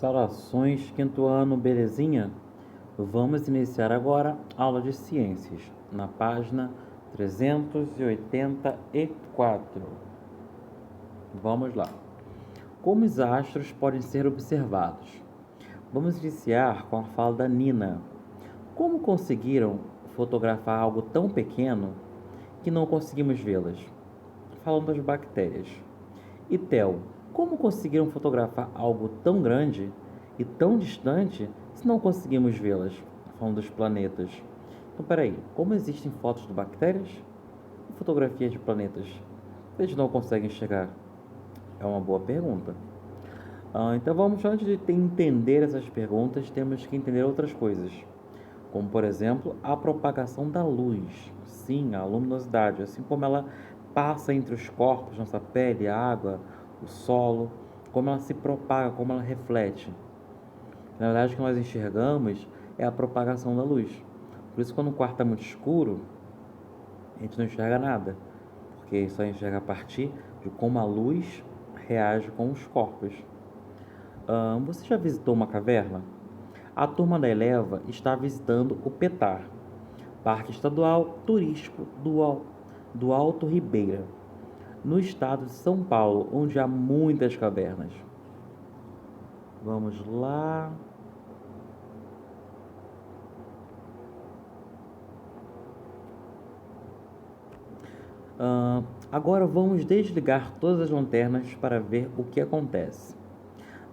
Saudações, quinto ano, belezinha? Vamos iniciar agora a aula de ciências, na página 384. Vamos lá. Como os astros podem ser observados? Vamos iniciar com a fala da Nina. Como conseguiram fotografar algo tão pequeno que não conseguimos vê-las? Falando das bactérias. E Theo, como conseguiram fotografar algo tão grande e tão distante se não conseguimos vê-las? Falando dos planetas. Então, peraí, como existem fotos de bactérias e fotografias de planetas? Eles não conseguem chegar? É uma boa pergunta. Então vamos, antes de entender essas perguntas, temos que entender outras coisas. Como, por exemplo, a propagação da luz. Sim, a luminosidade, assim como ela passa entre os corpos, nossa pele, a água, o solo, como ela se propaga, como ela reflete. Na verdade, o que nós enxergamos é a propagação da luz. Por isso, quando o quarto está muito escuro, a gente não enxerga nada, porque só enxerga a partir de como a luz reage com os corpos. Você já visitou uma caverna? A turma da Eleva está visitando o PETAR, Parque Estadual Turístico do Alto Ribeira, no estado de São Paulo, onde há muitas cavernas. Vamos lá. Agora vamos desligar todas as lanternas para ver o que acontece.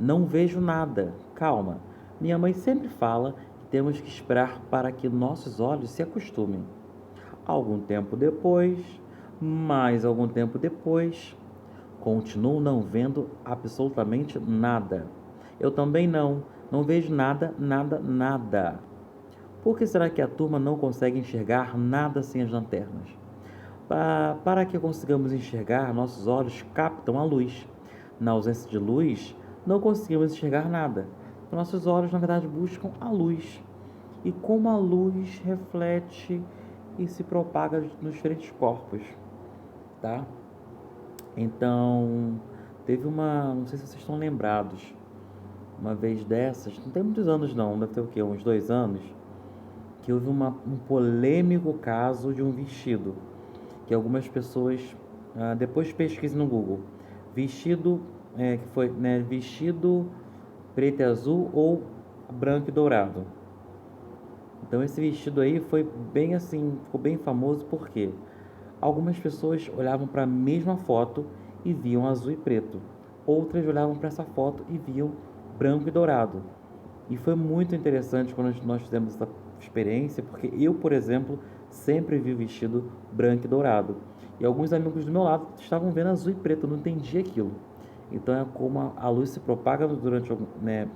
Não vejo nada. Calma. Minha mãe sempre fala que temos que esperar para que nossos olhos se acostumem. Algum tempo depois, mais algum tempo depois, continuo não vendo absolutamente nada. Eu também não vejo nada, nada, nada. Por que será que a turma não consegue enxergar nada sem as lanternas? Para que consigamos enxergar, nossos olhos captam a luz. Na ausência de luz, não conseguimos enxergar nada. Nossos olhos, na verdade, buscam a luz. E como a luz reflete e se propaga nos diferentes corpos, tá? Então, teve não sei se vocês estão lembrados, uma vez dessas, não tem muitos anos não, deve ter o quê? Uns 2 anos, que houve um polêmico caso de um vestido, que algumas pessoas, depois pesquise no Google, vestido, que foi, né, vestido preto e azul ou branco e dourado. Então esse vestido aí foi bem assim, ficou bem famoso porque algumas pessoas olhavam para a mesma foto e viam azul e preto. Outras olhavam para essa foto e viam branco e dourado. E foi muito interessante quando nós fizemos essa experiência, porque eu, por exemplo, sempre vi o vestido branco e dourado. E alguns amigos do meu lado estavam vendo azul e preto, eu não entendi aquilo. Então é como a luz se propaga durante, né,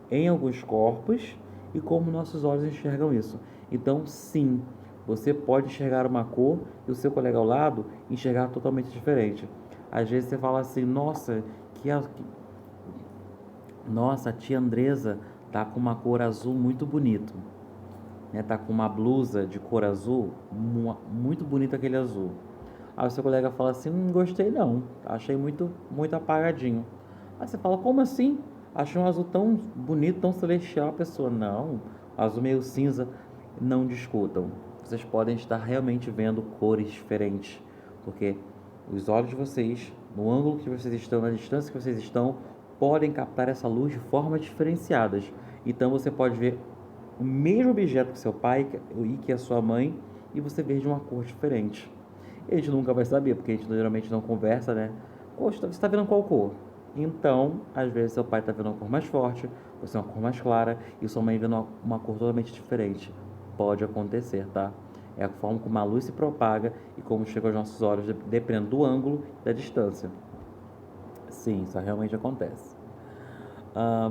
em alguns corpos e como nossos olhos enxergam isso. Então, sim, você pode enxergar uma cor e o seu colega ao lado enxergar totalmente diferente. Às vezes você fala assim, nossa, a tia Andresa tá com uma cor azul muito bonito, né? Tá com uma blusa de cor azul, muito bonito aquele azul. Aí o seu colega fala assim, não gostei não, achei muito apagadinho. Aí você fala, como assim? Achei um azul tão bonito, tão celestial. A pessoa, não, azul meio cinza. Não discutam. Vocês podem estar realmente vendo cores diferentes, porque os olhos de vocês, no ângulo que vocês estão, na distância que vocês estão, podem captar essa luz de formas diferenciadas. Então você pode ver o mesmo objeto que seu pai e que a sua mãe, e você vê de uma cor diferente. E a gente nunca vai saber, porque a gente geralmente não conversa, né? Poxa, você está vendo qual cor? Então, às vezes seu pai está vendo uma cor mais forte, você uma cor mais clara, e sua mãe vendo uma cor totalmente diferente. Pode acontecer, tá? É a forma como a luz se propaga e como chega aos nossos olhos, dependendo do ângulo e da distância. Sim, isso realmente acontece.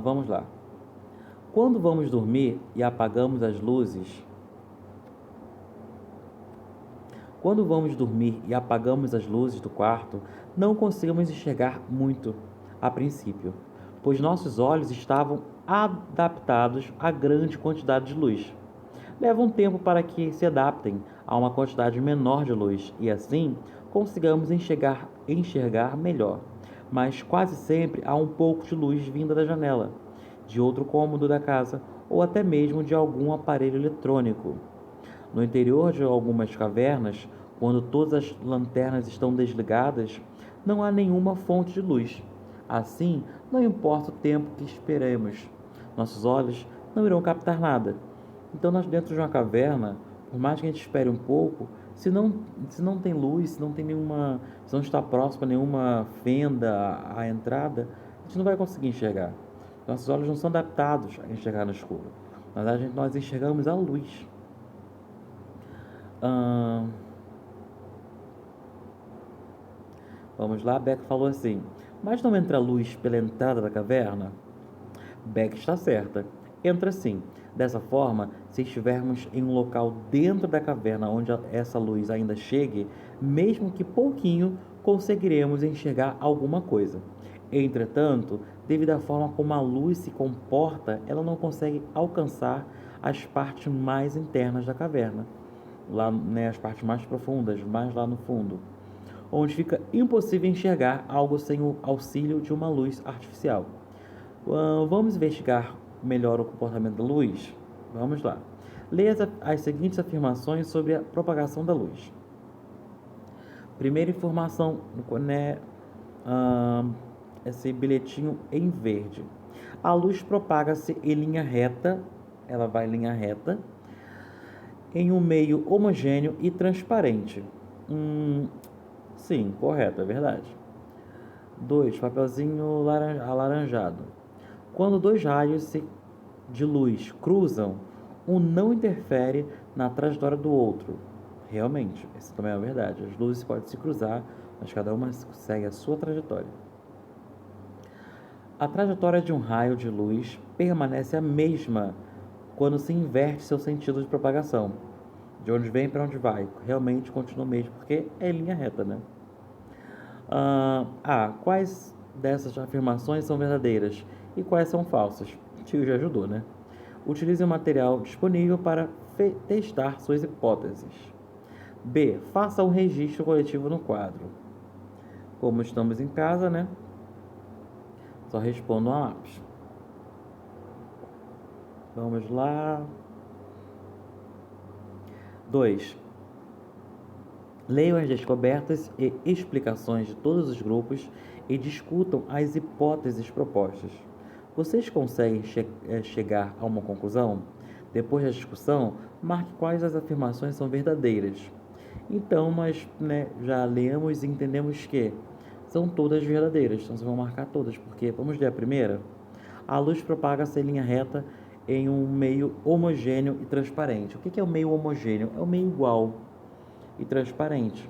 Vamos lá. Quando vamos dormir e apagamos as luzes, Quando vamos dormir e apagamos as luzes do quarto, não conseguimos enxergar muito a princípio, pois nossos olhos estavam adaptados à grande quantidade de luz. Leva um tempo para que se adaptem a uma quantidade menor de luz e assim consigamos enxergar melhor. mas quase sempre há um pouco de luz vinda da janela, de outro cômodo da casa ou até mesmo de algum aparelho eletrônico. No interior de algumas cavernas, quando todas as lanternas estão desligadas, não há nenhuma fonte de luz. Assim, não importa o tempo que esperemos, nossos olhos não irão captar nada. Então, nós dentro de uma caverna, por mais que a gente espere um pouco, se não tem luz, se não está próximo a nenhuma fenda à entrada, a gente não vai conseguir enxergar. Nossos olhos não são adaptados a enxergar no escuro. Na verdade, nós enxergamos a luz. Ahn, Vamos lá, Beck falou assim: mas não entra luz pela entrada da caverna? Beck está certa. Entra sim. Dessa forma, se estivermos em um local dentro da caverna onde essa luz ainda chegue, mesmo que pouquinho, conseguiremos enxergar alguma coisa. Entretanto, devido à forma como a luz se comporta, ela não consegue alcançar as partes mais internas da caverna, lá, né, as partes mais profundas, mais lá no fundo, onde fica impossível enxergar algo sem o auxílio de uma luz artificial. Vamos investigar melhor o comportamento da luz? Vamos lá. Leia as seguintes afirmações sobre a propagação da luz. Primeira informação, né, esse bilhetinho em verde. A luz propaga-se em linha reta, ela vai em linha reta, em um meio homogêneo e transparente. Sim, correto, é verdade. 2. Papelzinho alaranjado. Quando dois raios de luz cruzam, um não interfere na trajetória do outro. Realmente, isso também é verdade. As luzes podem se cruzar, mas cada uma segue a sua trajetória. A trajetória de um raio de luz permanece a mesma quando se inverte seu sentido de propagação. De onde vem para onde vai. Realmente continua o mesmo, porque é linha reta, né? Quais dessas afirmações são verdadeiras e quais são falsas? O tio já ajudou, né? Utilize o material disponível para testar suas hipóteses. B. Faça um registro coletivo no quadro. Como estamos em casa, né? Só respondam a lápis. Vamos lá. 2. Leiam as descobertas e explicações de todos os grupos e discutam as hipóteses propostas. Vocês conseguem chegar a uma conclusão? Depois da discussão, marque quais das afirmações são verdadeiras. Então, nós, né, já lemos e entendemos que são todas verdadeiras. Então, vocês vão marcar todas, porque, vamos ler a primeira? A luz propaga-se em linha reta em um meio homogêneo e transparente. O que é o meio homogêneo? É o meio igual e transparente.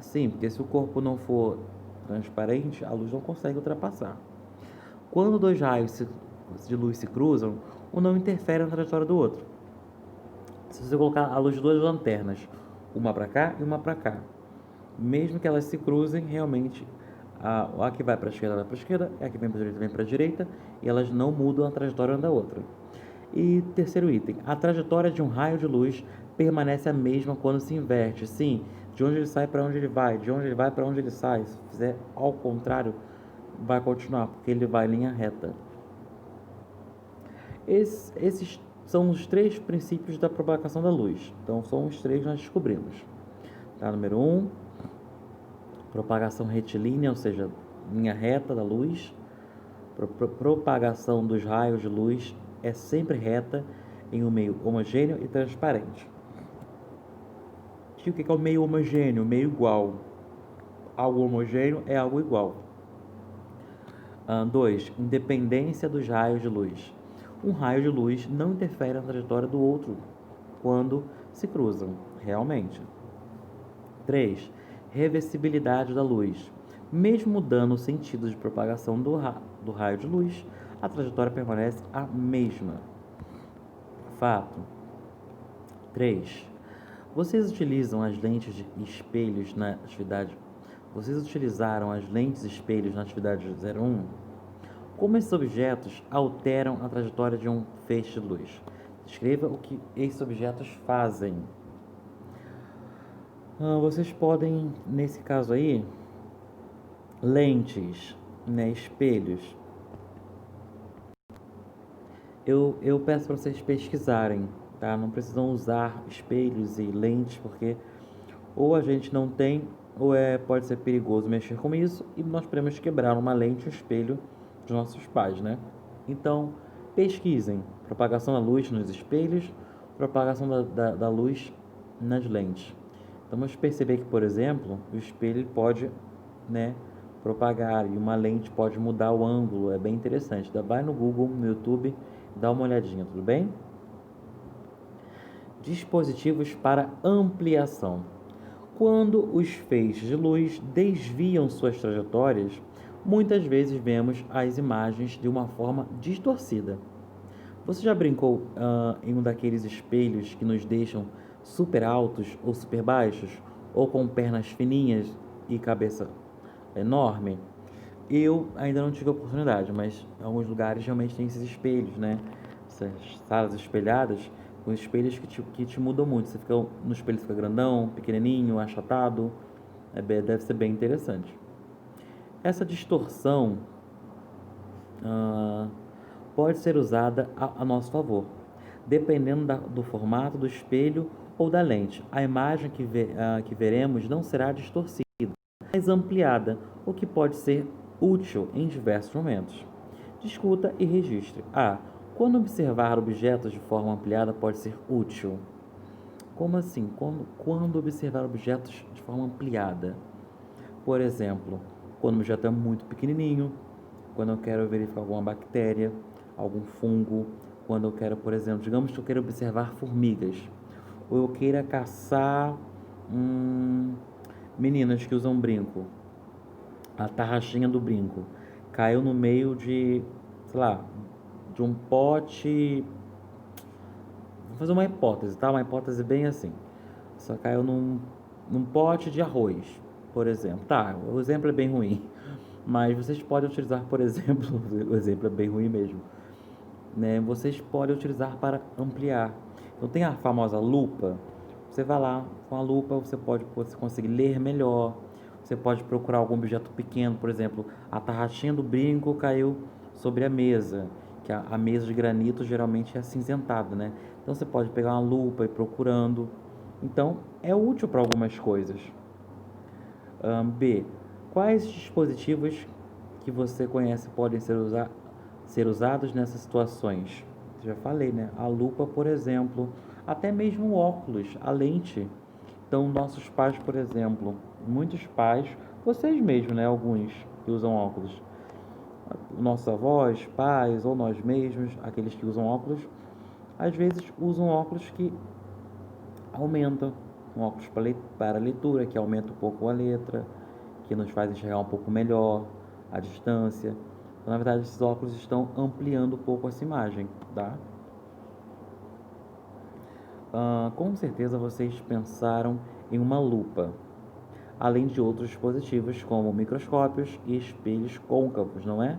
Sim, porque se o corpo não for transparente, a luz não consegue ultrapassar. Quando dois raios de luz se cruzam, um não interfere na trajetória do outro. Se você colocar a luz de duas lanternas, uma para cá e uma para cá, mesmo que elas se cruzem, realmente a que vai para a esquerda vai para a esquerda, a que vem para a direita vem para a direita, e elas não mudam a trajetória uma da outra. E terceiro item, a trajetória de um raio de luz permanece a mesma quando se inverte. Sim, de onde ele sai para onde ele vai, de onde ele vai para onde ele sai. Se fizer ao contrário, vai continuar, porque ele vai em linha reta. Esses são os três princípios da propagação da luz. Então, são os três que nós descobrimos. Tá? Número 1, propagação retilínea, ou seja, linha reta da luz. Propagação dos raios de luz é sempre reta em um meio homogêneo e transparente. E o que é o meio homogêneo? Meio igual. Algo homogêneo é algo igual. 2. Independência dos raios de luz. Um raio de luz não interfere na trajetória do outro quando se cruzam, realmente. 3. Reversibilidade da luz. Mesmo mudando o sentido de propagação do raio de luz, a trajetória permanece a mesma. Fato. 3. Vocês utilizam as lentes de espelhos na atividade. Vocês utilizaram as lentes espelhos na atividade 01? Como esses objetos alteram a trajetória de um feixe de luz? Descreva o que esses objetos fazem. Vocês podem, nesse caso aí, lentes, né, espelhos. Eu peço para vocês pesquisarem, tá? Não precisam usar espelhos e lentes, porque ou a gente não tem, pode ser perigoso mexer com isso, e nós podemos quebrar uma lente, um espelho dos nossos pais, né? Então, pesquisem propagação da luz nos espelhos, propagação da luz nas lentes. Então, vamos perceber que, por exemplo, o espelho pode, né, propagar e uma lente pode mudar o ângulo, é bem interessante. Vai no Google, no YouTube, dá uma olhadinha, tudo bem? Dispositivos para ampliação. Quando os feixes de luz desviam suas trajetórias, muitas vezes vemos as imagens de uma forma distorcida. Você já brincou em um daqueles espelhos que nos deixam super altos ou super baixos, ou com pernas fininhas e cabeça enorme? Eu ainda não tive a oportunidade, mas em alguns lugares realmente tem esses espelhos, né? Essas salas espelhadas, com espelhos que te mudam muito. Você fica no espelho, fica grandão, pequenininho, achatado. Deve ser bem interessante. Essa distorção ah, pode ser usada a nosso favor, dependendo do formato do espelho ou da lente. A imagem que veremos não será distorcida, mas ampliada, o que pode ser útil em diversos momentos. Discuta e registre. A. Quando observar objetos de forma ampliada pode ser útil. Como assim? Quando observar objetos de forma ampliada? Por exemplo, quando o objeto é muito pequenininho, quando eu quero verificar alguma bactéria, algum fungo, quando eu quero, por exemplo, digamos que eu quero observar formigas, ou eu queira caçar meninas que usam brinco, a tarraxinha do brinco caiu no meio de, sei lá, de um pote. Vou fazer uma hipótese, tá? Uma hipótese bem assim. Só caiu num pote de arroz, por exemplo. Tá, o exemplo é bem ruim. Mas vocês podem utilizar, por exemplo, o exemplo é bem ruim mesmo, né? Vocês podem utilizar para ampliar. Então tem a famosa lupa. Você vai lá com a lupa, você consegue ler melhor. Você pode procurar algum objeto pequeno, por exemplo, a tarraxinha do brinco caiu sobre a mesa, que a mesa de granito geralmente é acinzentada, né? Então você pode pegar uma lupa e ir procurando. Então é útil para algumas coisas. B. Quais dispositivos que você conhece podem ser usados nessas situações? Já falei, né? A lupa, por exemplo, até mesmo o óculos, a lente. Então, nossos pais, por exemplo, muitos pais, vocês mesmos, né? Alguns que usam óculos, nossos avós, pais ou nós mesmos, aqueles que usam óculos, às vezes usam óculos que aumentam, um óculos para leitura, que aumenta um pouco a letra, que nos faz enxergar um pouco melhor a distância. Então, na verdade, esses óculos estão ampliando um pouco essa imagem, tá? Com certeza vocês pensaram em uma lupa, além de outros dispositivos como microscópios e espelhos côncavos, não é?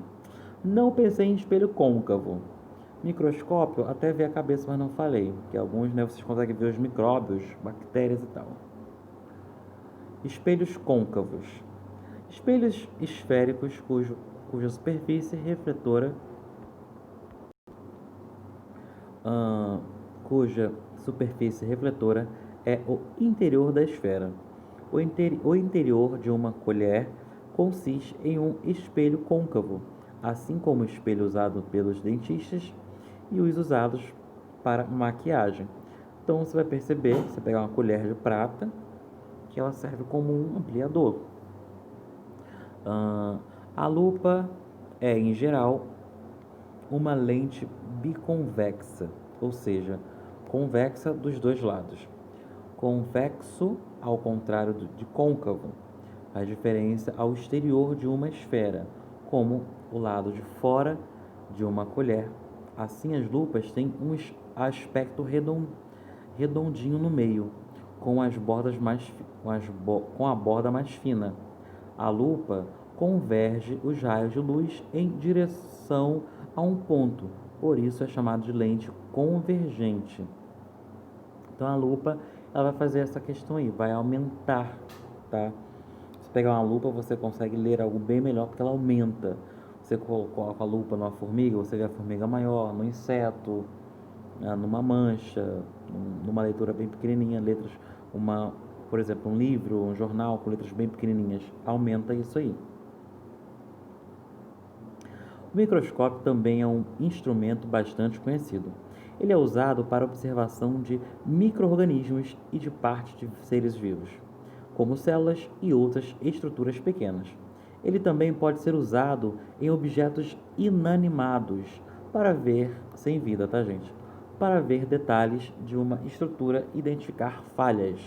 Não pensei em espelho côncavo. Microscópio, até ver a cabeça, mas não falei, que alguns, né, vocês conseguem ver os micróbios, bactérias e tal. Espelhos côncavos. Espelhos esféricos cuja superfície refletora, ah, cuja superfície refletora é o interior da esfera. O interior de uma colher consiste em um espelho côncavo, assim como o espelho usado pelos dentistas e os usados para maquiagem. Então você vai perceber, você pegar uma colher de prata, que ela serve como um ampliador. A lupa é, em geral, uma lente biconvexa, ou seja, convexa dos dois lados. Convexo, ao contrário de côncavo, a diferença ao exterior de uma esfera, como o lado de fora de uma colher. Assim, as lupas têm um aspecto redondinho no meio, com as bordas com a borda mais fina. A lupa converge os raios de luz em direção a um ponto, por isso é chamado de lente convergente. Então a lupa ela vai fazer essa questão aí, vai aumentar, tá? Se pegar uma lupa, você consegue ler algo bem melhor porque ela aumenta. Você coloca a lupa numa formiga, você vê a formiga maior, no inseto, numa mancha, numa leitura bem pequenininha, letras, por exemplo, um livro, um jornal com letras bem pequenininhas, aumenta isso aí. O microscópio também é um instrumento bastante conhecido. Ele é usado para observação de micro-organismos e de partes de seres vivos, como células e outras estruturas pequenas. Ele também pode ser usado em objetos inanimados para ver, sem vida, tá, gente? Para ver detalhes de uma estrutura e identificar falhas.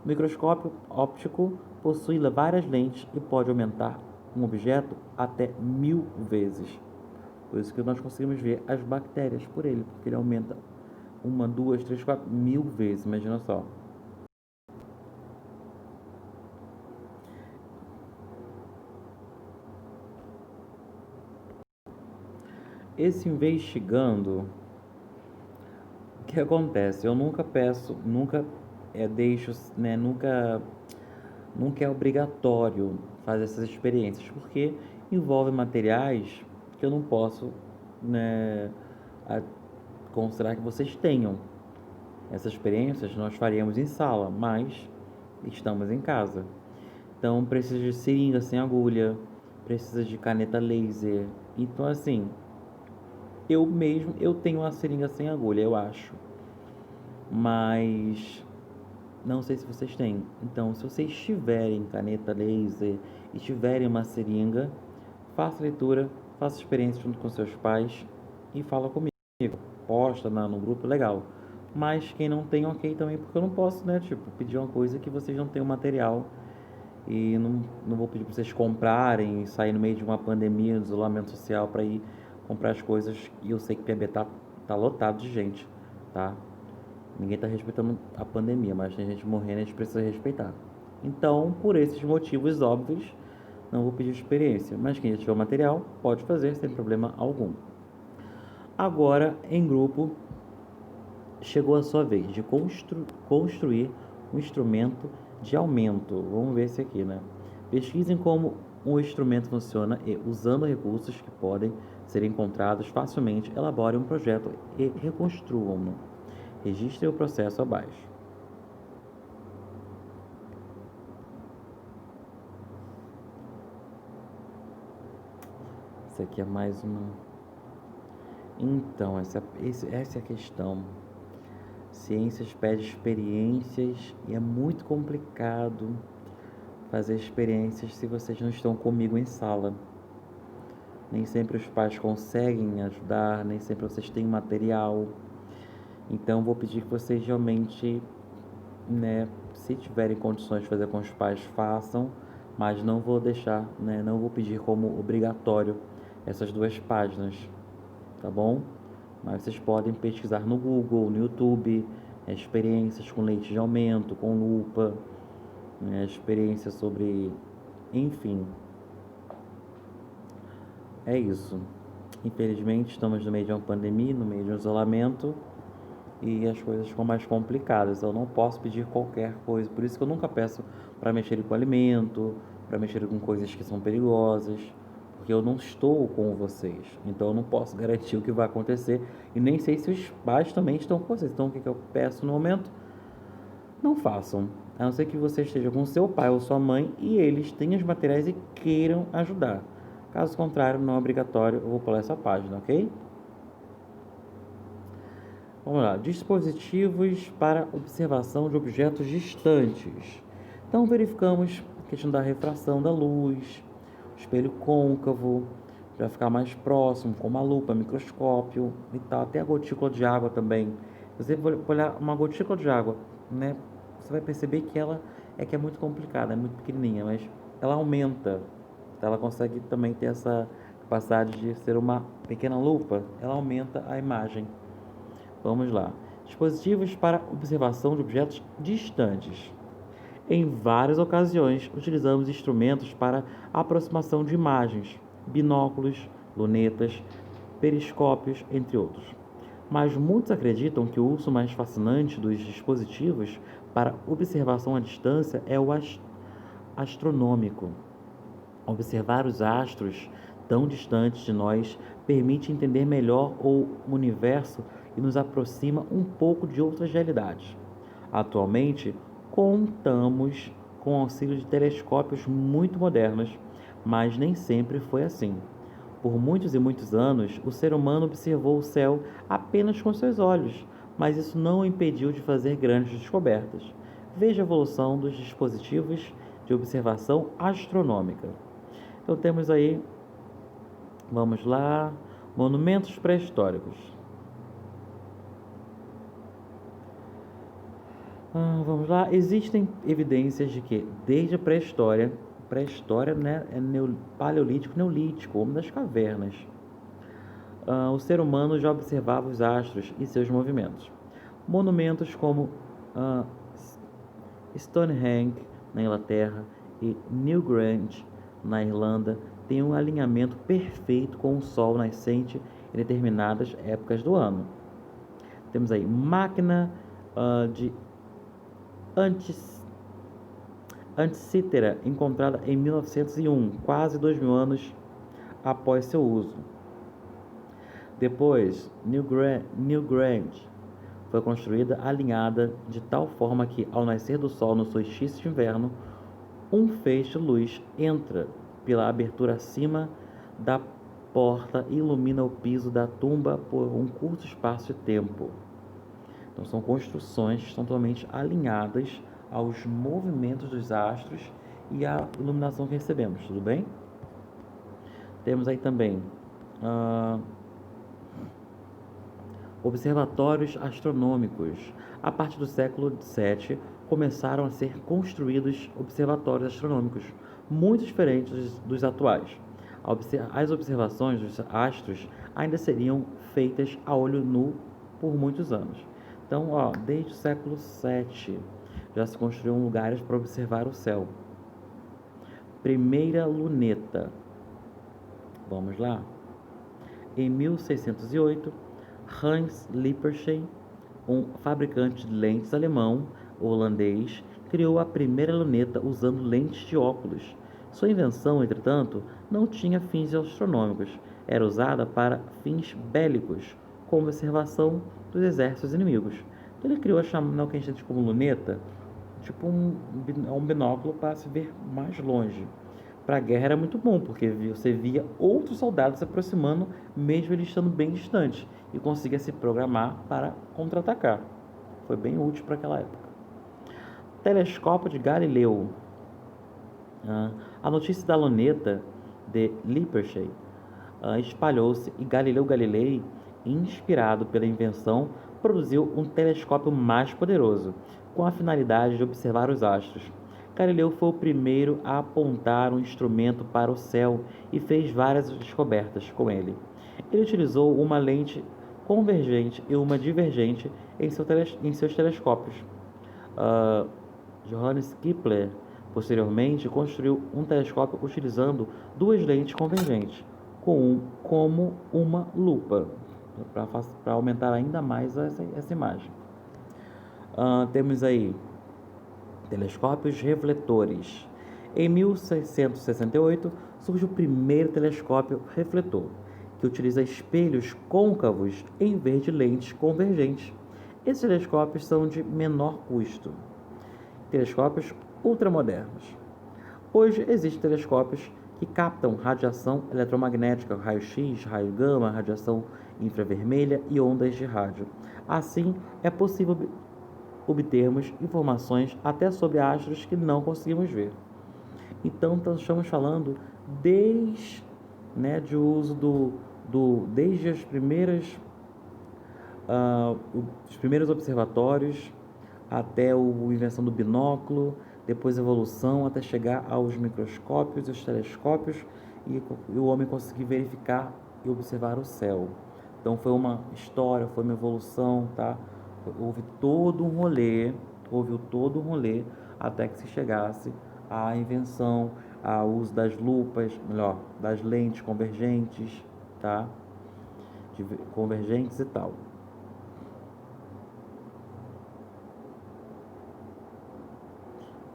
O microscópio óptico possui várias lentes e pode aumentar um objeto até 1000 vezes. Por isso que nós conseguimos ver as bactérias por ele, porque ele aumenta 1, 2, 3, 4, 1000 vezes, imagina só. Esse investigando, o que acontece? Eu nunca peço, nunca deixo, né, nunca é obrigatório fazer essas experiências, porque envolve materiais que eu não posso, né, considerar que vocês tenham. Essas experiências nós faríamos em sala, mas estamos em casa. Então precisa de seringa sem agulha, precisa de caneta laser. Então assim, eu tenho uma seringa sem agulha, eu acho. Mas não sei se vocês têm. Então, se vocês tiverem caneta laser e tiverem uma seringa, faça leitura, faça experiência junto com seus pais e fala comigo. Posta no grupo, legal. Mas quem não tem, ok também, porque eu não posso, né? Tipo, pedir uma coisa que vocês não têm o material. E não vou pedir para vocês comprarem e sair no meio de uma pandemia, de isolamento social, para ir comprar as coisas. E eu sei que PB tá lotado de gente, tá? Ninguém está respeitando a pandemia, mas tem gente morrendo e a gente precisa respeitar. Então, por esses motivos óbvios, não vou pedir experiência. Mas quem já tiver o material, pode fazer sem problema algum. Agora, em grupo, chegou a sua vez de construir um instrumento de aumento. Vamos ver esse aqui, né? Pesquisem como o instrumento funciona e, usando recursos que podem ser encontrados facilmente, elaborem um projeto e reconstruam-no. Registre o processo abaixo. Isso aqui é mais uma. Então, essa é a questão. Ciências pede experiências e é muito complicado fazer experiências se vocês não estão comigo em sala. Nem sempre os pais conseguem ajudar, nem sempre vocês têm material. Então, vou pedir que vocês realmente, né, se tiverem condições de fazer com os pais, façam, mas não vou deixar, né, não vou pedir como obrigatório essas 2 páginas, tá bom? Mas vocês podem pesquisar no Google, no YouTube, experiências com lente de aumento, com lupa, né, experiências sobre, enfim, é isso. Infelizmente, estamos no meio de uma pandemia, no meio de um isolamento, e as coisas ficam mais complicadas. Eu não posso pedir qualquer coisa, por isso que eu nunca peço para mexer com alimento, para mexer com coisas que são perigosas, porque eu não estou com vocês. Então eu não posso garantir o que vai acontecer e nem sei se os pais também estão com vocês. Então o que eu peço no momento? Não façam, a não ser que você esteja com seu pai ou sua mãe e eles tenham os materiais e queiram ajudar. Caso contrário, não é obrigatório, eu vou pular essa página, ok? Vamos lá, dispositivos para observação de objetos distantes. Então verificamos a questão da refração da luz, espelho côncavo, para ficar mais próximo, com uma lupa, microscópio e tal, até a gotícula de água também. Se você olhar uma gotícula de água, né, você vai perceber que ela é muito complicada, é muito pequenininha, mas ela aumenta. Então, ela consegue também ter essa capacidade de ser uma pequena lupa, ela aumenta a imagem. Vamos lá. Dispositivos para observação de objetos distantes. Em várias ocasiões, utilizamos instrumentos para aproximação de imagens, binóculos, lunetas, periscópios, entre outros. Mas muitos acreditam que o uso mais fascinante dos dispositivos para observação à distância é o astronômico. Observar os astros tão distantes de nós permite entender melhor o universo e nos aproxima um pouco de outras realidades. Atualmente, contamos com o auxílio de telescópios muito modernos, mas nem sempre foi assim. Por muitos e muitos anos, o ser humano observou o céu apenas com seus olhos, mas isso não o impediu de fazer grandes descobertas. Veja a evolução dos dispositivos de observação astronômica. Então temos aí, vamos lá, monumentos pré-históricos. Vamos lá, existem evidências de que desde a pré-história, né, é paleolítico, neolítico, homem das cavernas, o ser humano já observava os astros e seus movimentos. Monumentos como Stonehenge, na Inglaterra, e Newgrange, na Irlanda, têm um alinhamento perfeito com o Sol nascente em determinadas épocas do ano. Temos aí máquina de Antikythera, encontrada em 1901, quase 2000 anos após seu uso. Depois, Newgrange foi construída alinhada de tal forma que, ao nascer do sol no solstício de inverno, um feixe de luz entra pela abertura acima da porta e ilumina o piso da tumba por um curto espaço de tempo. Então, são construções que estão totalmente alinhadas aos movimentos dos astros e à iluminação que recebemos, tudo bem? Temos aí também observatórios astronômicos. A partir do século VII, começaram a ser construídos observatórios astronômicos, muito diferentes dos atuais. As observações dos astros ainda seriam feitas a olho nu por muitos anos. Então, desde o século VII, já se construíram lugares para observar o céu. Primeira luneta. Vamos lá? Em 1608, Hans Lippershey, um fabricante de lentes alemão holandês, criou a primeira luneta usando lentes de óculos. Sua invenção, entretanto, não tinha fins astronômicos. Era usada para fins bélicos, como observação dos exércitos inimigos. Então ele criou o que a gente chama como luneta, tipo um binóculo para se ver mais longe. Para a guerra era muito bom, porque você via outros soldados se aproximando, mesmo eles estando bem distantes, e conseguia se programar para contra-atacar. Foi bem útil para aquela época. Telescópio de Galileu. A notícia da luneta de Lippershey espalhou-se e Galileu Galilei, inspirado pela invenção, produziu um telescópio mais poderoso, com a finalidade de observar os astros. Galileu foi o primeiro a apontar um instrumento para o céu e fez várias descobertas com ele. Ele utilizou uma lente convergente e uma divergente em seus telescópios. Johannes Kepler, posteriormente, construiu um telescópio utilizando duas lentes convergentes, como uma lupa, para aumentar ainda mais essa imagem. Temos aí telescópios refletores. Em 1668, surge o primeiro telescópio refletor, que utiliza espelhos côncavos em vez de lentes convergentes. Esses telescópios são de menor custo. Telescópios ultramodernos. Hoje existem telescópios que captam radiação eletromagnética, raio-x, raio gama, radiação infravermelha e ondas de rádio. Assim, é possível obtermos informações até sobre astros que não conseguimos ver. Então, estamos falando desde o uso desde os primeiros observatórios até a invenção do binóculo, depois a evolução até chegar aos microscópios e os telescópios e o homem conseguir verificar e observar o céu. Então foi uma história, foi uma evolução, tá? Houve todo um rolê até que se chegasse à invenção, ao uso das lupas, das lentes convergentes, tá? Convergentes e tal.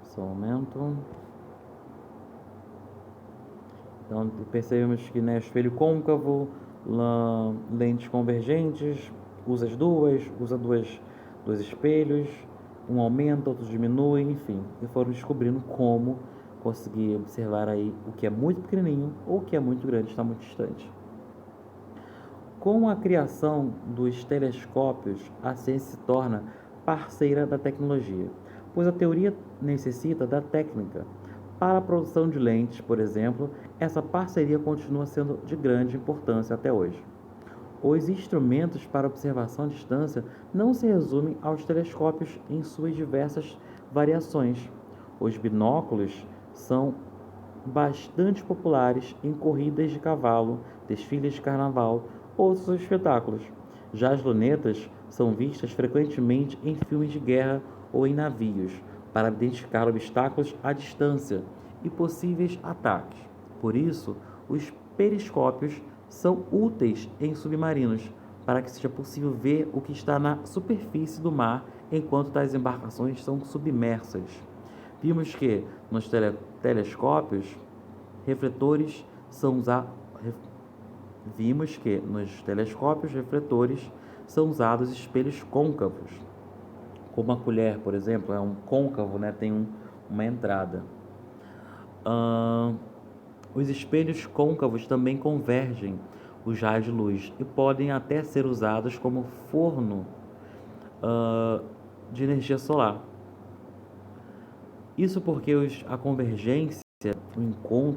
Só um momento. Então, percebemos que, né, espelho côncavo, lentes convergentes, usa dois espelhos, um aumenta, outro diminui, enfim. E foram descobrindo como conseguir observar aí o que é muito pequenininho ou o que é muito grande, está muito distante. Com a criação dos telescópios, a ciência se torna parceira da tecnologia, pois a teoria necessita da técnica. Para a produção de lentes, por exemplo, essa parceria continua sendo de grande importância até hoje. Os instrumentos para observação à distância não se resumem aos telescópios em suas diversas variações. Os binóculos são bastante populares em corridas de cavalo, desfiles de carnaval ou outros espetáculos. Já as lunetas são vistas frequentemente em filmes de guerra ou em navios, para identificar obstáculos à distância e possíveis ataques. Por isso, os periscópios são úteis em submarinos, para que seja possível ver o que está na superfície do mar enquanto tais embarcações são submersas. Vimos que nos telescópios refletores são usados. Vimos que nos telescópios refletores são usados espelhos côncavos, como a colher, por exemplo, é um côncavo, né? Tem uma entrada. Os espelhos côncavos também convergem os raios de luz e podem até ser usados como forno de energia solar. Isso porque a convergência,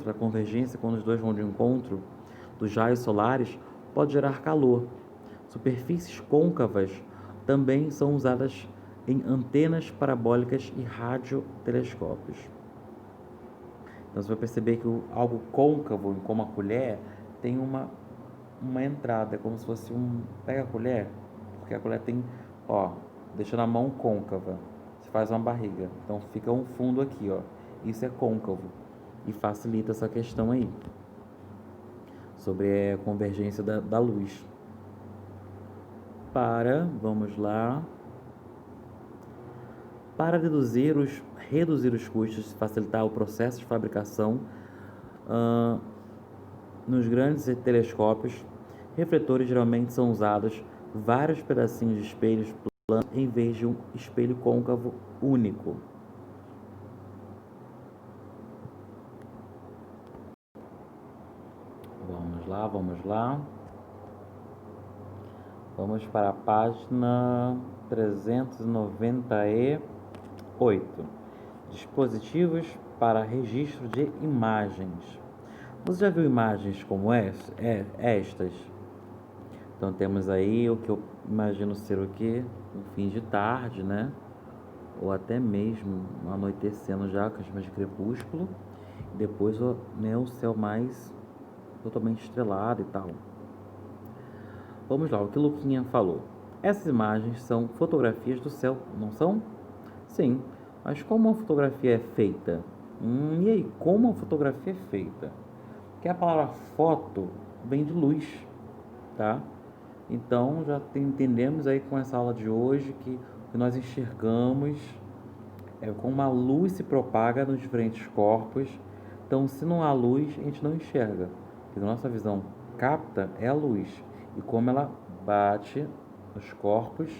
a convergência quando os dois vão de encontro dos raios solares pode gerar calor. Superfícies côncavas também são usadas em antenas parabólicas e radiotelescópios. Então você vai perceber que algo côncavo, como a colher, tem uma entrada, como se fosse Pega a colher, porque a colher tem, ó, deixa na mão côncava, você faz uma barriga, então fica um fundo aqui, ó. Isso é côncavo e facilita essa questão aí sobre a convergência da luz. Vamos lá. Para reduzir os custos e facilitar o processo de fabricação, nos grandes telescópios, refletores geralmente são usados vários pedacinhos de espelhos planos em vez de um espelho côncavo único. Vamos lá. Vamos para a página 398. Dispositivos para registro de imagens. Você já viu imagens como estas? Então temos aí o que eu imagino ser o quê? Um fim de tarde, né? Ou até mesmo anoitecendo já, com as chama de crepúsculo. E depois, né, o céu mais totalmente estrelado e tal. Vamos lá, o que Luquinha falou. Essas imagens são fotografias do céu, não são? Sim, mas como a fotografia é feita? E aí, como a fotografia é feita? Porque a palavra foto vem de luz, tá? Então já entendemos aí com essa aula de hoje que o que nós enxergamos é como a luz se propaga nos diferentes corpos. Então, se não há luz, a gente não enxerga. Porque a nossa visão capta é a luz e como ela bate nos corpos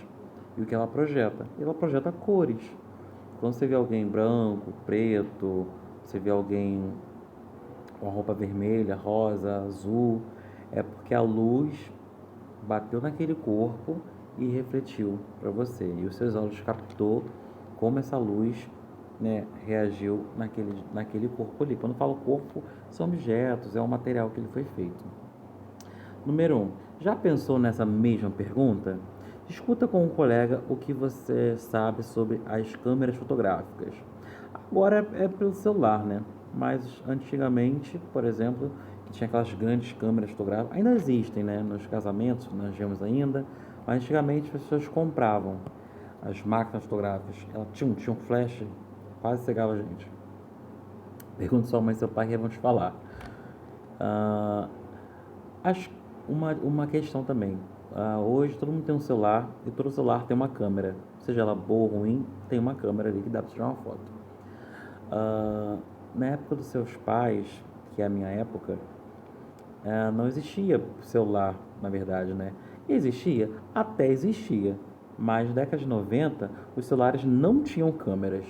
e o que ela projeta. E ela projeta cores. Quando você vê alguém branco, preto, você vê alguém com a roupa vermelha, rosa, azul, é porque a luz bateu naquele corpo e refletiu para você. E os seus olhos captou como essa luz, né, reagiu naquele corpo ali. Quando eu falo corpo, são objetos, é o material que ele foi feito. Número 1. Já pensou nessa mesma pergunta? Discuta com um colega o que você sabe sobre as câmeras fotográficas. Agora é pelo celular, né? Mas antigamente, por exemplo, que tinha aquelas grandes câmeras fotográficas, ainda existem, né? Nos casamentos, nós vemos ainda, mas antigamente as pessoas compravam as máquinas fotográficas. Ela tinha um flash, quase cegava a gente. Pergunta sua mãe e seu pai que vão te falar. Uma questão também. Hoje todo mundo tem um celular e todo celular tem uma câmera. Seja ela boa ou ruim, tem uma câmera ali que dá para tirar uma foto. Na época dos seus pais, que é a minha época, não existia celular, na verdade, né? Existia? Até existia. Mas na década de 90, os celulares não tinham câmeras.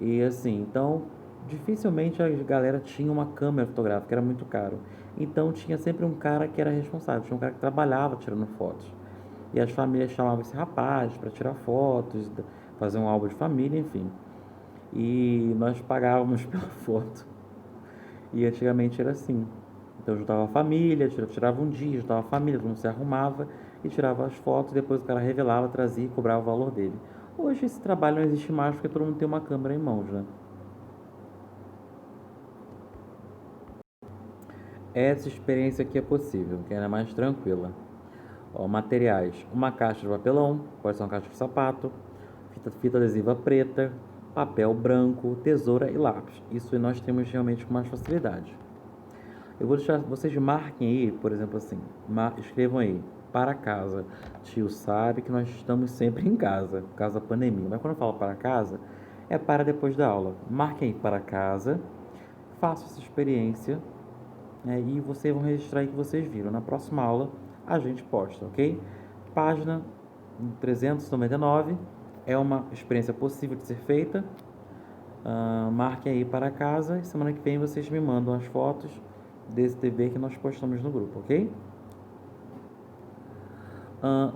E assim, então, dificilmente a galera tinha uma câmera fotográfica, era muito caro. Então tinha sempre um cara que era responsável, tinha um cara que trabalhava tirando fotos. E as famílias chamavam esse rapaz para tirar fotos, fazer um álbum de família, enfim. E nós pagávamos pela foto. E antigamente era assim. Então eu juntava a família, tirava um dia, juntava a família, todo mundo se arrumava e tirava as fotos, depois o cara revelava, trazia e cobrava o valor dele. Hoje esse trabalho não existe mais porque todo mundo tem uma câmera em mãos, né? Essa experiência aqui é possível, que é mais tranquila. Ó, materiais: uma caixa de papelão, pode ser uma caixa de sapato, fita adesiva preta, papel branco, tesoura e lápis. Isso nós temos realmente com mais facilidade. Eu vou deixar vocês marquem aí, por exemplo, assim, escrevam aí: para casa. Tio sabe que nós estamos sempre em casa, por causa da pandemia. Mas quando eu falo para casa, é para depois da aula. Marquem aí: para casa, façam essa experiência, né, e vocês vão registrar aí que vocês viram. Na próxima aula a gente posta, ok? Página 399, é uma experiência possível de ser feita. Marquem aí para casa e semana que vem vocês me mandam as fotos desse TV que nós postamos no grupo, ok?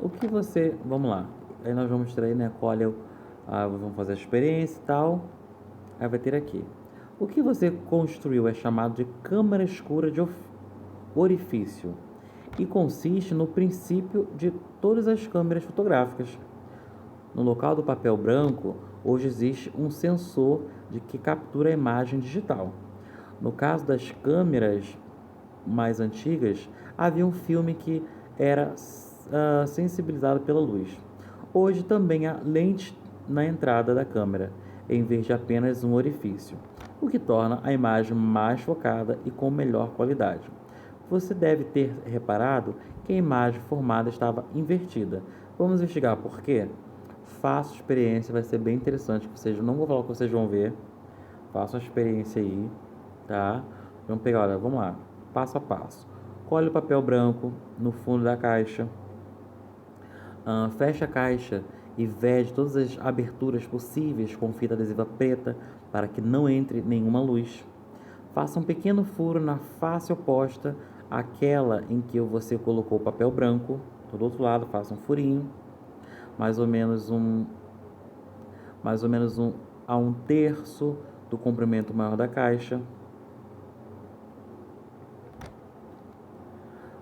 O que você. Vamos lá. Aí nós vamos ter aí, né? Vamos fazer a experiência e tal. Aí vai ter aqui. O que você construiu é chamado de câmara escura de orifício e consiste no princípio de todas as câmeras fotográficas. No local do papel branco, hoje existe um sensor que captura a imagem digital. No caso das câmeras mais antigas, havia um filme que era sensibilizado pela luz. Hoje também há lente na entrada da câmera, em vez de apenas um orifício, o que torna a imagem mais focada e com melhor qualidade. Você deve ter reparado que a imagem formada estava invertida. Vamos investigar por quê? Faça a experiência, vai ser bem interessante. Vocês não vou falar o que vocês vão ver. Faça a experiência aí, tá? Vamos pegar, olha, vamos lá, passo a passo. Colhe o papel branco no fundo da caixa, feche a caixa e vede todas as aberturas possíveis com fita adesiva preta para que não entre nenhuma luz. Faça um pequeno furo na face oposta àquela em que você colocou o papel branco. Do outro lado, faça um furinho, mais ou menos a um terço do comprimento maior da caixa.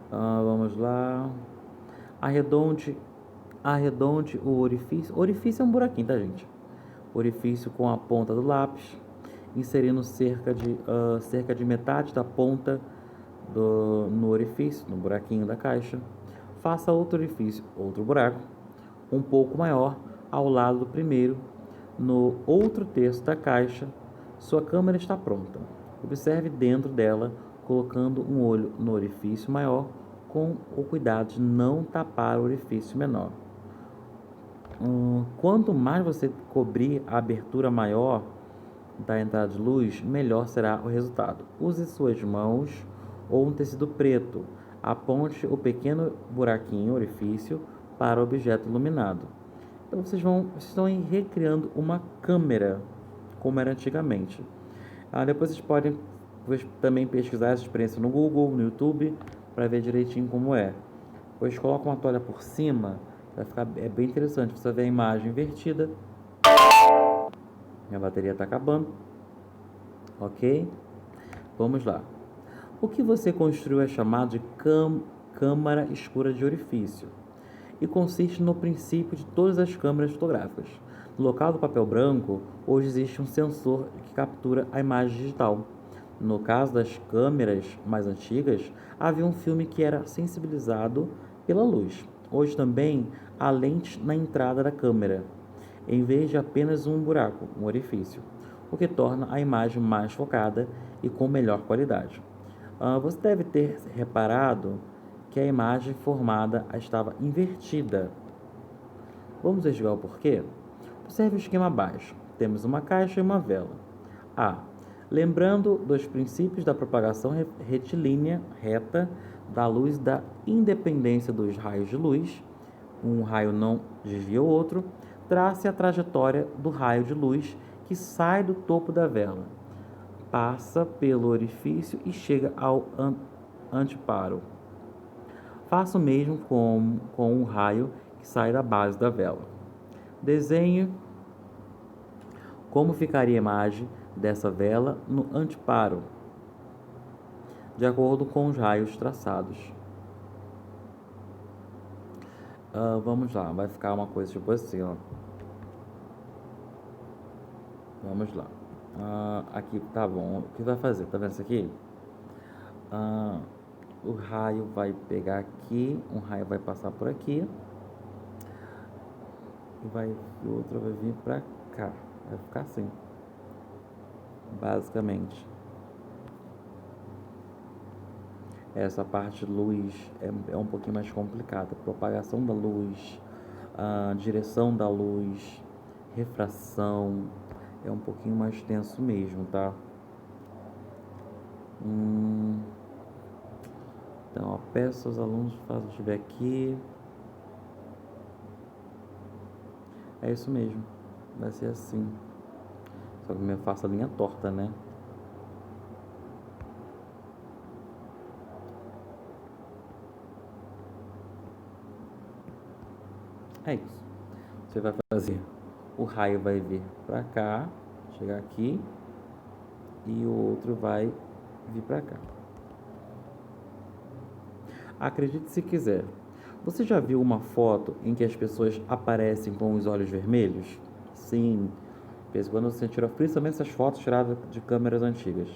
Vamos lá. Arredonde o orifício. Orifício é um buraquinho, tá, gente? Orifício com a ponta do lápis, inserindo cerca de metade da ponta no orifício, no buraquinho da caixa. Faça outro orifício, outro buraco, um pouco maior, ao lado do primeiro, no outro terço da caixa. Sua câmera está pronta. Observe dentro dela, colocando um olho no orifício maior, com o cuidado de não tapar o orifício menor. Quanto mais você cobrir a abertura maior da entrada de luz, melhor será o resultado. Use suas mãos ou um tecido preto. Aponte o pequeno buraquinho, orifício, para o objeto iluminado. Então vocês estão recriando uma câmera, como era antigamente. Depois vocês podem também pesquisar essa experiência no Google, no YouTube, para ver direitinho como é. Depois coloca uma toalha por cima, vai ficar bem interessante. Você vê a imagem invertida. Minha bateria está acabando. Ok? Vamos lá. O que você construiu é chamado de câmara escura de orifício e consiste no princípio de todas as câmeras fotográficas. No local do papel branco, hoje existe um sensor que captura a imagem digital. No caso das câmeras mais antigas, havia um filme que era sensibilizado pela luz. Hoje também há lente na entrada da câmera, em vez de apenas um buraco, um orifício, o que torna a imagem mais focada e com melhor qualidade. Você deve ter reparado que a imagem formada estava invertida. Vamos investigar o porquê? Observe o esquema abaixo. Temos uma caixa e uma vela. Lembrando dos princípios da propagação retilínea reta da luz, da independência dos raios de luz, um raio não desvia o outro, trace a trajetória do raio de luz que sai do topo da vela, passa pelo orifício e chega ao anteparo. Faça o mesmo com o raio que sai da base da vela. Desenhe como ficaria a imagem dessa vela no anteparo, de acordo com os raios traçados. Vamos lá, vai ficar uma coisa tipo assim, ó. Vamos lá. Aqui, tá bom. O que vai fazer? Tá vendo isso aqui? O raio vai pegar aqui, um raio vai passar por aqui e o outro vai vir pra cá. Vai ficar assim, basicamente. Essa parte de luz é um pouquinho mais complicada. Propagação da luz, direção da luz, refração, é um pouquinho mais tenso mesmo, tá? Então, ó, peço aos alunos, faço estiver aqui. É isso mesmo, vai ser assim. Só que eu faço a linha torta, né? É isso. Você vai fazer, o raio vai vir pra cá, chegar aqui, e o outro vai vir pra cá. Acredite se quiser. Você já viu uma foto em que as pessoas aparecem com os olhos vermelhos? Sim. De vez em quando você tira, principalmente essas fotos tiradas de câmeras antigas.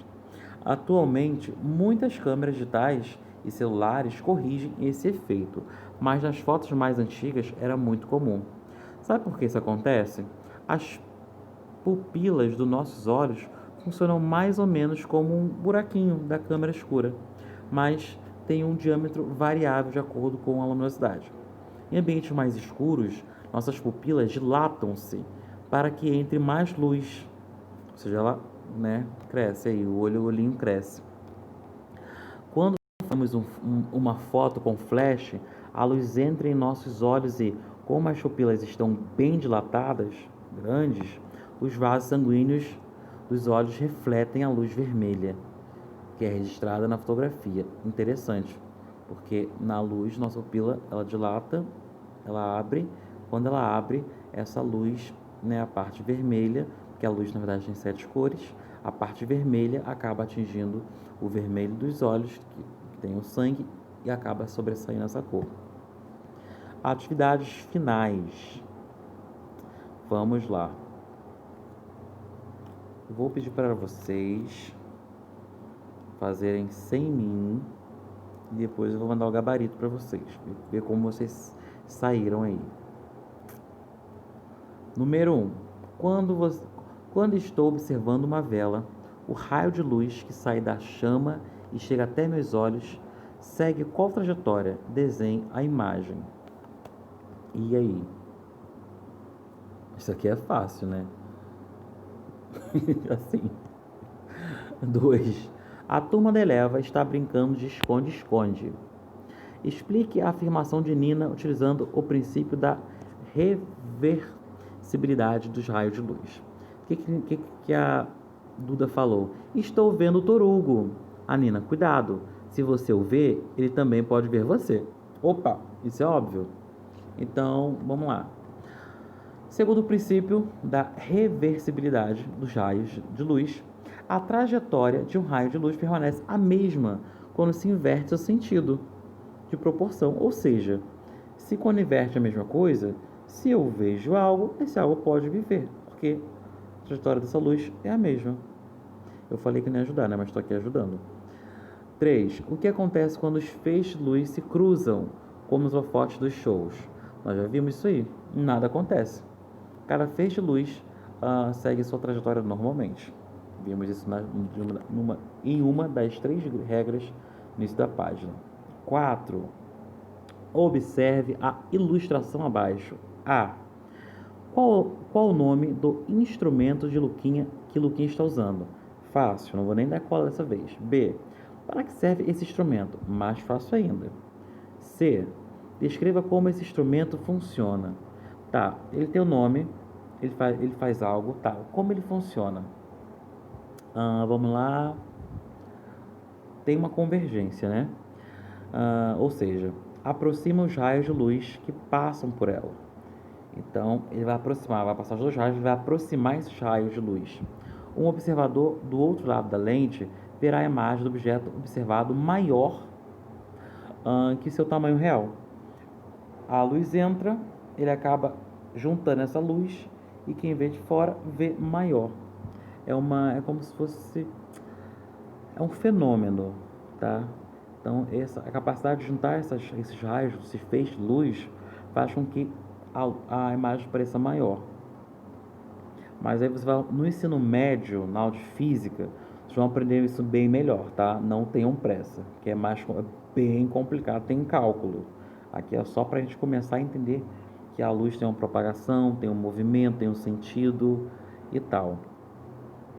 Atualmente, muitas câmeras digitais e celulares corrigem esse efeito, mas nas fotos mais antigas era muito comum. Sabe por que isso acontece? As pupilas dos nossos olhos funcionam mais ou menos como um buraquinho da câmera escura, mas tem um diâmetro variável de acordo com a luminosidade. Em ambientes mais escuros, nossas pupilas dilatam-se para que entre mais luz, ou seja, ela, né, cresce aí, o olhinho cresce. Quando fazemos uma foto com flash, a luz entra em nossos olhos e, como as pupilas estão bem dilatadas, grandes, os vasos sanguíneos dos olhos refletem a luz vermelha, que é registrada na fotografia. Interessante, porque na luz nossa pupila ela dilata, ela abre. Quando ela abre, essa luz, né, a parte vermelha, que a luz na verdade tem 7 cores, a parte vermelha acaba atingindo o vermelho dos olhos, que tem o sangue, e acaba sobressaindo essa cor. Atividades finais. Vamos lá. Eu vou pedir para vocês fazerem sem mim e depois eu vou mandar o gabarito para vocês, ver como vocês saíram aí. Número 1. Quando estou observando uma vela, o raio de luz que sai da chama e chega até meus olhos segue qual trajetória? Desenhe a imagem. E aí? Isso aqui é fácil, né? Assim. 2. A turma da Eleva está brincando de esconde-esconde. Explique a afirmação de Nina utilizando o princípio da reversibilidade dos raios de luz. O que a Duda falou? Estou vendo o torugo. A Nina, cuidado. Se você o vê, ele também pode ver você. Opa, isso é óbvio. Então, vamos lá. Segundo o princípio da reversibilidade dos raios de luz, a trajetória de um raio de luz permanece a mesma quando se inverte seu sentido de proporção. Ou seja, se quando inverte a mesma coisa, se eu vejo algo, esse algo pode me ver, porque a trajetória dessa luz é a mesma. Eu falei que não ia ajudar, né? Mas estou aqui ajudando. 3. O que acontece quando os feixes de luz se cruzam, como os holofotes dos shows? Nós já vimos isso aí. Nada acontece. Cada feixe de luz segue sua trajetória normalmente. Vimos isso em uma das 3 regras no início da página. 4. Observe a ilustração abaixo. A. Qual o nome do instrumento de Luquinha que Luquinha está usando? Fácil, não vou nem dar cola dessa vez. B. Para que serve esse instrumento? Mais fácil ainda. C. Descreva como esse instrumento funciona. Tá, ele tem o nome, ele faz algo, tá. Como ele funciona? Vamos lá. Tem uma convergência, né? Ou seja, aproxima os raios de luz que passam por ela. Então, ele vai aproximar, vai passar os dois raios, ele vai aproximar esses raios de luz. Um observador do outro lado da lente verá a imagem do objeto observado maior que seu tamanho real. A luz entra, ele acaba juntando essa luz e quem vê de fora vê maior. É como se fosse um fenômeno, tá? Então, a capacidade de juntar esses raios, esses feixes de luz, faz com que a imagem pareça maior. Mas aí você vai no ensino médio, na aula de física, vocês vão aprender isso bem melhor, tá? Não tenham pressa, que é bem complicado, tem cálculo. Aqui é só para a gente começar a entender que a luz tem uma propagação, tem um movimento, tem um sentido e tal.